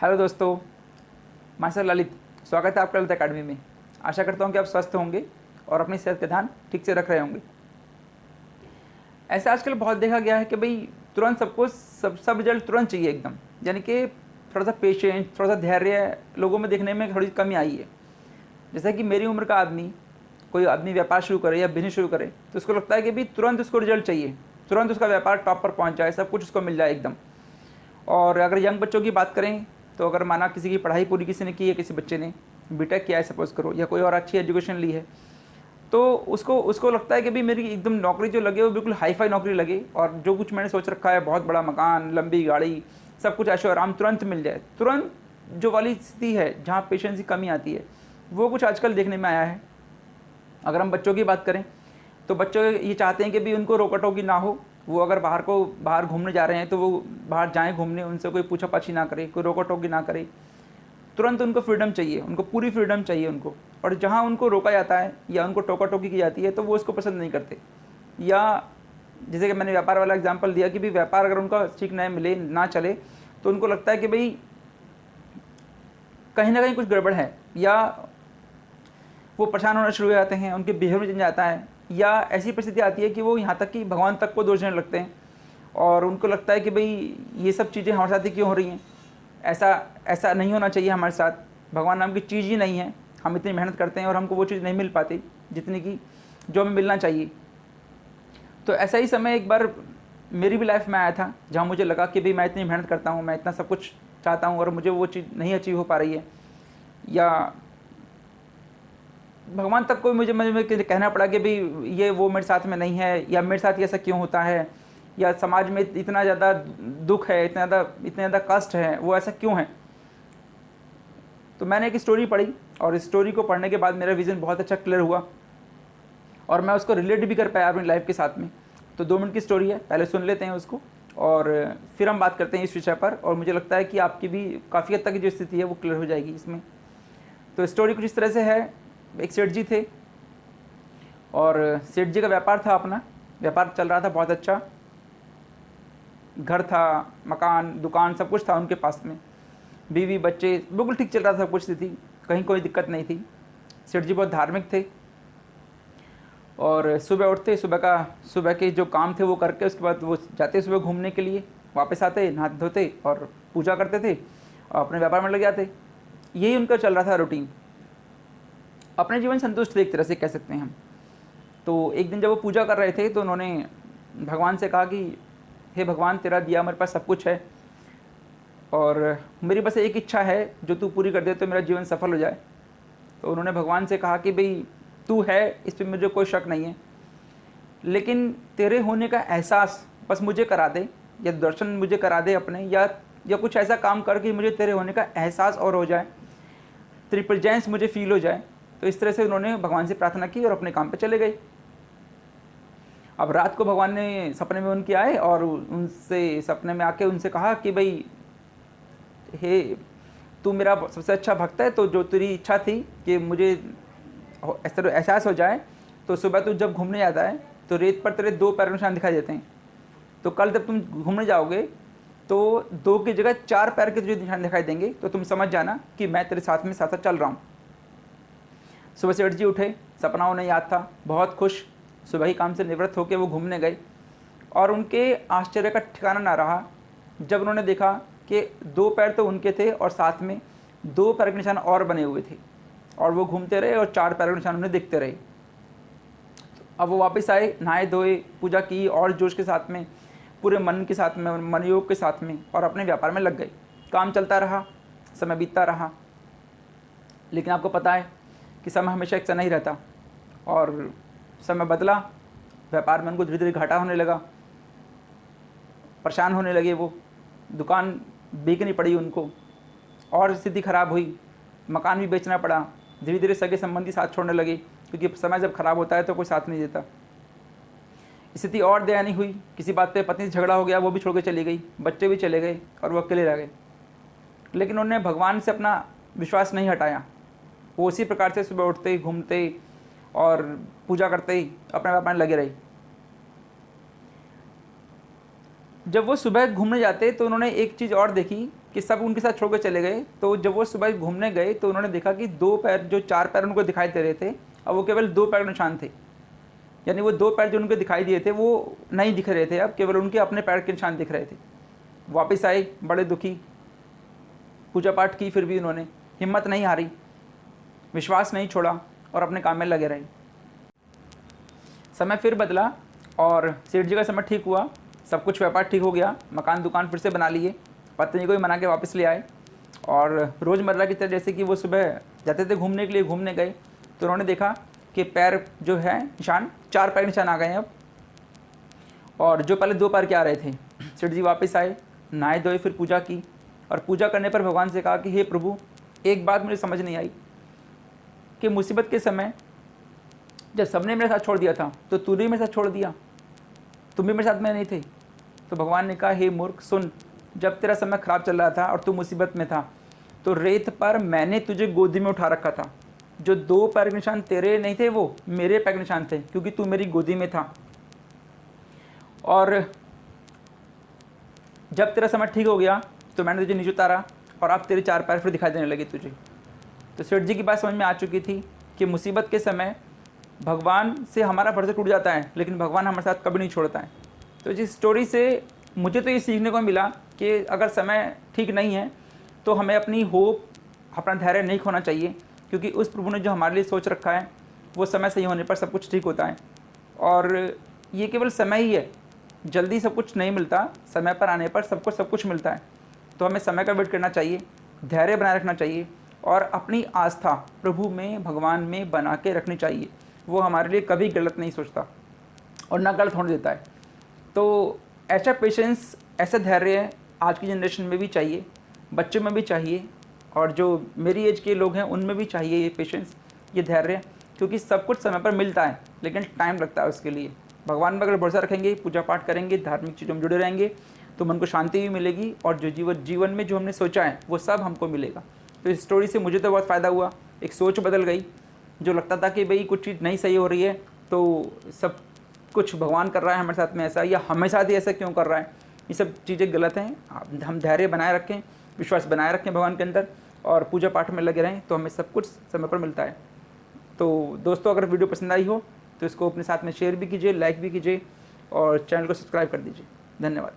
Hello दोस्तों, master Lalit स्वागत है आपका ललित अकेडमी में। आशा करता हूँ कि आप स्वस्थ होंगे और अपनी सेहत का ध्यान ठीक से रख रहे होंगे। ऐसे आजकल बहुत देखा गया है कि भाई तुरंत सबको सब रिजल्ट तुरंत चाहिए एकदम, यानी कि थोड़ा सा पेशेंस, थोड़ा सा धैर्य लोगों में देखने में थोड़ी कमी आई है। जैसे कि मेरी उम्र का आदमी, कोई आदमी व्यापार शुरू करे या बिजनेस शुरू करे तो उसको लगता है कि भाई तुरंत उसको रिजल्ट चाहिए, तुरंत उसका व्यापार टॉप पर पहुँच जाए, सब कुछ उसको मिल जाए एकदम। और अगर यंग बच्चों की बात करें तो अगर माना किसी की पढ़ाई पूरी किसी ने की है, किसी बच्चे ने बीटेक किया है सपोज़ करो, या कोई और अच्छी एजुकेशन ली है, तो उसको उसको लगता है कि भाई मेरी एकदम नौकरी जो लगे वो बिल्कुल हाई फाई नौकरी लगे, और जो कुछ मैंने सोच रखा है, बहुत बड़ा मकान, लंबी गाड़ी, सब कुछ ऐशो आराम तुरंत मिल जाए। तुरंत जो वाली स्थिति है जहाँ पेशेंस की कमी आती है, वो कुछ आजकल देखने में आया है। अगर हम बच्चों की बात करें तो बच्चों ये चाहते हैं कि भी उनको रोका टोकी ना हो। वो अगर बाहर घूमने जा रहे हैं तो वो बाहर जाएं घूमने, उनसे कोई पूछा पाछी ना करे, कोई रोका टोकी ना करे। तुरंत उनको फ्रीडम चाहिए, उनको पूरी फ्रीडम चाहिए उनको। और जहाँ उनको रोका जाता है या उनको टोका टोकी की जाती है तो वो उसको पसंद नहीं करते। या जैसे कि मैंने व्यापार वाला एग्जांपल दिया कि भाई व्यापार अगर उनका ठीक नहीं मिले, ना चले, तो उनको लगता है कि भाई कहीं ना कहीं कुछ गड़बड़ है, या वो परेशान होना शुरू हो जाते हैं, उनके बिहेवियर चेंज आता है, या ऐसी परिस्थिति आती है कि वो यहाँ तक कि भगवान तक को दोष देने लगते हैं। और उनको लगता है कि भाई ये सब चीज़ें हमारे साथ ही क्यों हो रही हैं, ऐसा ऐसा नहीं होना चाहिए हमारे साथ, भगवान नाम की चीज़ ही नहीं है, हम इतनी मेहनत करते हैं और हमको वो चीज़ नहीं मिल पाती जितनी की जो हमें मिलना चाहिए। तो ऐसा ही समय एक बार मेरी भी लाइफ में आया था जहाँ मुझे लगा कि भाई मैं इतनी मेहनत करता हूँ, मैं इतना सब कुछ चाहता हूँ और मुझे वो चीज़ नहीं अचीव हो पा रही है, या भगवान तक को मुझे कहना पड़ा कि भाई ये वो मेरे साथ में नहीं है, या मेरे साथ ये ऐसा क्यों होता है, या समाज में इतना ज़्यादा दुख है, इतना ज़्यादा कष्ट है, वो ऐसा क्यों है। तो मैंने एक स्टोरी पढ़ी और इस स्टोरी को पढ़ने के बाद मेरा विज़न बहुत अच्छा क्लियर हुआ और मैं उसको रिलेट भी कर पाया अपनी लाइफ के साथ में। तो 2 मिनट की स्टोरी है, पहले सुन लेते हैं उसको और फिर हम बात करते हैं इस विषय पर, और मुझे लगता है कि आपकी भी काफ़ी हद तक की जो स्थिति है वो क्लियर हो जाएगी इसमें। तो स्टोरी कुछ इस तरह से है। एक सेठ जी थे और सेठ जी का व्यापार था, अपना व्यापार चल रहा था बहुत अच्छा, घर था, मकान, दुकान, सब कुछ था उनके पास में, बीवी बच्चे, बिल्कुल ठीक चल रहा था सब कुछ, स्थिति कहीं कोई दिक्कत नहीं थी। सेठ जी बहुत धार्मिक थे और सुबह उठते, सुबह के जो काम थे वो करके उसके बाद वो जाते सुबह घूमने के लिए, वापस आते, नहाते धोते और पूजा करते थे और अपने व्यापार में लग जाते। यही उनका चल रहा था रूटीन। अपने जीवन संतुष्ट थे एक तरह से कह सकते हैं हम। तो एक दिन जब वो पूजा कर रहे थे तो उन्होंने भगवान से कहा कि हे भगवान, तेरा दिया मेरे पास सब कुछ है और मेरी बस एक इच्छा है जो तू पूरी कर दे तो मेरा जीवन सफल हो जाए। तो उन्होंने भगवान से कहा कि भाई तू है, इस पर मुझे कोई शक नहीं है, लेकिन तेरे होने का एहसास बस मुझे करा दे, या दर्शन मुझे करा दे अपने, या कुछ ऐसा काम कर कि मुझे तेरे होने का एहसास और हो जाए, तेरी प्रेजेंस मुझे फील हो जाए। तो इस तरह से उन्होंने भगवान से प्रार्थना की और अपने काम पे चले गए। अब रात को भगवान ने सपने में उनके आए और उनसे सपने में आके उनसे कहा कि भाई हे, तू मेरा सबसे अच्छा भक्त है, तो जो तेरी इच्छा थी कि मुझे ऐसा एहसास हो जाए, तो सुबह तू जब घूमने जाता है तो रेत पर तेरे 2 पैर के निशान दिखाई देते हैं। तो कल जब तुम घूमने जाओगे तो 2 की जगह 4 पैर के तुझे निशान दिखाई देंगे, तो तुम समझ जाना कि मैं तेरे साथ में साथ साथ चल रहा हूँ। सुबह सेठ जी उठे, सपना उन्हें याद था, बहुत खुश, सुबह ही काम से निवृत्त होकर वो घूमने गए और उनके आश्चर्य का ठिकाना ना रहा जब उन्होंने देखा कि 2 पैर तो उनके थे और साथ में 2 पैर के निशान और बने हुए थे, और वो घूमते रहे और 4 पैर के निशान उन्हें दिखते रहे। अब वो वापस आए, नहाए धोए, पूजा की और जोश के साथ में, पूरे मन के साथ में, मन योग के साथ में, और अपने व्यापार में लग गए। काम चलता रहा, समय बीतता रहा, लेकिन आपको पता है कि समय हमेशा एक सा नहीं रहता और समय बदला, व्यापार में उनको धीरे धीरे घाटा होने लगा, परेशान होने लगे, वो दुकान बेचनी पड़ी उनको और स्थिति खराब हुई, मकान भी बेचना पड़ा, धीरे धीरे सगे संबंधी साथ छोड़ने लगे, क्योंकि समय जब खराब होता है तो कोई साथ नहीं देता। स्थिति और दयनीय हुई, किसी बात पे पत्नी से झगड़ा हो गया, वो भी छोड़ के चली गई, बच्चे भी चले गए और वो अकेले रह गए। लेकिन उन्होंने भगवान से अपना विश्वास नहीं हटाया। वो उसी प्रकार से सुबह उठते, घूमते और पूजा करते ही अपने व्यापार में लगे रहे। जब वो सुबह घूमने जाते तो उन्होंने एक चीज़ और देखी कि सब उनके साथ छोड़ कर चले गए। तो जब वो सुबह घूमने गए तो उन्होंने देखा कि 2 पैर, जो 4 पैर उनको दिखाई दे रहे थे, अब वो केवल 2 पैर के निशान थे। यानी वो 2 पैर जो उनको दिखाई दिए थे वो नहीं दिख रहे थे, अब केवल उनके अपने पैर के निशान दिख रहे थे। वापस आए बड़े दुखी, पूजा पाठ की, फिर भी उन्होंने हिम्मत नहीं हारी, विश्वास नहीं छोड़ा और अपने काम में लगे रहे। समय फिर बदला और सेठ जी का समय ठीक हुआ, सब कुछ व्यापार ठीक हो गया, मकान दुकान फिर से बना लिए, पत्नी को भी मना के वापस ले आए। और रोज़मर्रा की तरह जैसे कि वो सुबह जाते थे घूमने के लिए, घूमने गए तो उन्होंने देखा कि पैर जो है निशान, 4 पैर निशान आ गए हैं अब, और जो पहले 2 पैर के आ रहे थे। सेठ जी वापस आए, नहाए धोए, फिर पूजा की, और पूजा करने पर भगवान से कहा कि हे प्रभु, एक बात मुझे समझ नहीं आई कि मुसीबत के समय जब सबने मेरे साथ छोड़ दिया था तो तूने मेरे साथ छोड़ दिया, तुम भी मेरे साथ में नहीं थे। तो भगवान ने कहा, हे मूर्ख सुन, जब तेरा समय खराब चल रहा था और तू मुसीबत में था तो रेत पर मैंने तुझे गोदी में उठा रखा था। जो 2 पैर के निशान तेरे नहीं थे वो मेरे पैर के निशान थे, क्योंकि तू मेरी गोदी में था। और जब तेरा समय ठीक हो गया तो मैंने तुझे नीचे उतारा और अब तेरे 4 पैर फिर दिखाई देने लगे तुझे। तो सेठ जी की बात समझ में आ चुकी थी कि मुसीबत के समय भगवान से हमारा भरोसा टूट जाता है, लेकिन भगवान हमारे साथ कभी नहीं छोड़ता है। तो इस स्टोरी से मुझे तो ये सीखने को मिला कि अगर समय ठीक नहीं है तो हमें अपनी होप, अपना धैर्य नहीं खोना चाहिए, क्योंकि उस प्रभु ने जो हमारे लिए सोच रखा है वो समय सही होने पर सब कुछ ठीक होता है। और ये केवल समय ही है, जल्दी सब कुछ नहीं मिलता, समय पर आने पर सबको सब कुछ मिलता है। तो हमें समय का वेट करना चाहिए, धैर्य बनाए रखना चाहिए और अपनी आस्था प्रभु में, भगवान में बना के रखनी चाहिए। वो हमारे लिए कभी गलत नहीं सोचता और ना गलत होने देता है। तो ऐसा पेशेंस, ऐसा धैर्य आज की जनरेशन में भी चाहिए, बच्चों में भी चाहिए, और जो मेरी एज के लोग हैं उनमें भी चाहिए ये पेशेंस, ये धैर्य, क्योंकि सब कुछ समय पर मिलता है लेकिन टाइम लगता है उसके लिए। भगवान पर अगर भरोसा रखेंगे, पूजा पाठ करेंगे, धार्मिक चीज़ों में जुड़े रहेंगे तो मन को शांति भी मिलेगी और जो जीवन में जो हमने सोचा है वो सब हमको मिलेगा। तो इस स्टोरी से मुझे तो बहुत फ़ायदा हुआ, एक सोच बदल गई। जो लगता था कि भाई कुछ चीज़ नहीं सही हो रही है तो सब कुछ भगवान कर रहा है हमारे साथ में ऐसा, या हमें साथ ही ऐसा क्यों कर रहा है, ये सब चीज़ें गलत हैं। हम धैर्य बनाए रखें, विश्वास बनाए रखें भगवान के अंदर और पूजा पाठ में लगे रहें तो हमें सब कुछ समय पर मिलता है। तो दोस्तों, अगर वीडियो पसंद आई हो तो इसको अपने साथ में शेयर भी कीजिए, लाइक भी कीजिए और चैनल को सब्सक्राइब कर दीजिए। धन्यवाद।